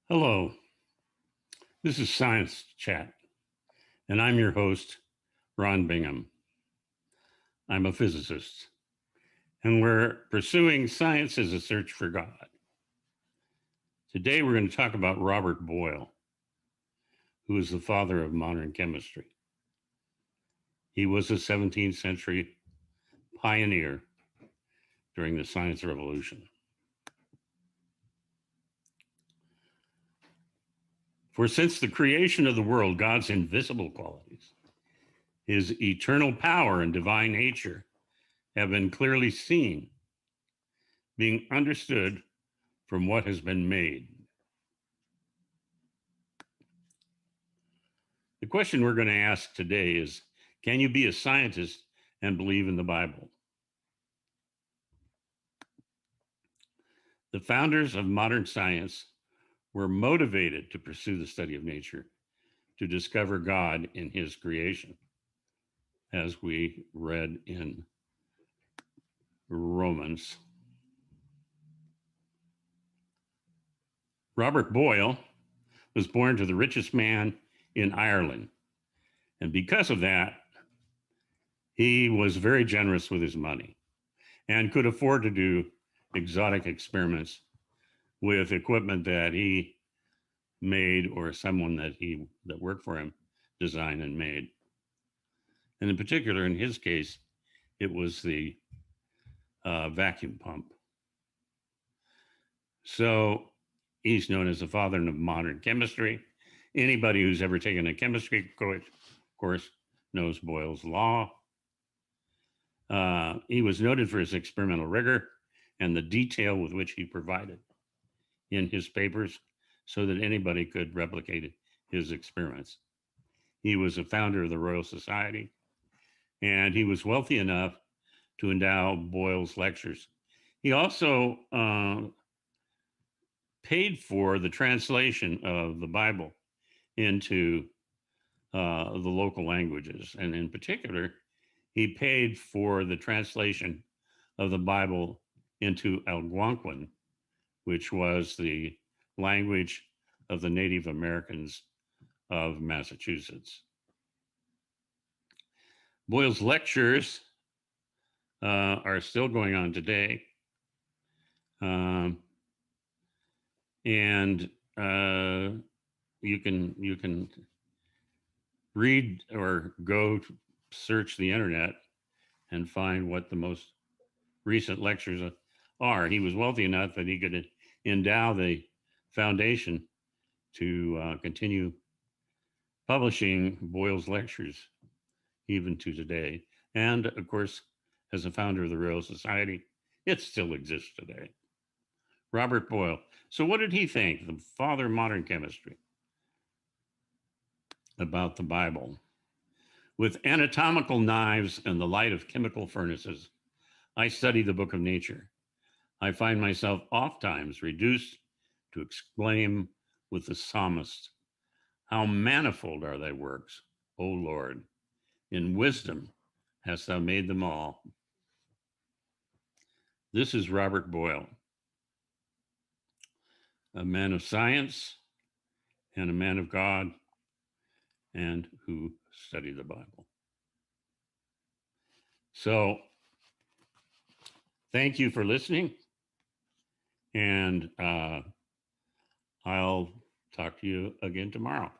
Hello, this is Science Chat, and I'm your host, Ron Bingham. I'm a physicist, and we're pursuing science as a search for God. Today, we're going to talk about Robert Boyle, who is the father of modern chemistry. He was a 17th century pioneer during the science revolution. For since the creation of the world, God's invisible qualities, his eternal power and divine nature, have been clearly seen, being understood from what has been made. The question we're going to ask today is, can you be a scientist and believe in the Bible? The founders of modern science were motivated to pursue the study of nature, to discover God in his creation, as we read in Romans. Robert Boyle was born to the richest man in Ireland. And because of that, he was very generous with his money and could afford to do exotic experiments with equipment that he made or someone that worked for him designed and made. And in particular, in his case, it was the vacuum pump. So he's known as the father of modern chemistry. Anybody who's ever taken a chemistry course knows Boyle's law. He was noted for his experimental rigor and the detail with which he provided in his papers so that anybody could replicate his experiments. He was a founder of the Royal Society, and he was wealthy enough to endow Boyle's lectures. He also paid for the translation of the Bible into the local languages. And in particular, he paid for the translation of the Bible into Algonquin, which was the language of the Native Americans of Massachusetts. Boyle's lectures are still going on today. And you can read or go search the internet and find what the most recent lectures are. He was wealthy enough that he could endow the foundation to continue publishing Boyle's lectures even to today. And of course, as a founder of the Royal Society, it still exists today. Robert Boyle. So what did he think, the father of modern chemistry, about the Bible? With anatomical knives and the light of chemical furnaces, I study the book of nature. I find myself oftentimes reduced to exclaim with the psalmist, how manifold are thy works, O Lord. In wisdom hast thou made them all. This is Robert Boyle, a man of science and a man of God, and who studied the Bible. So thank you for listening, and I'll talk to you again tomorrow.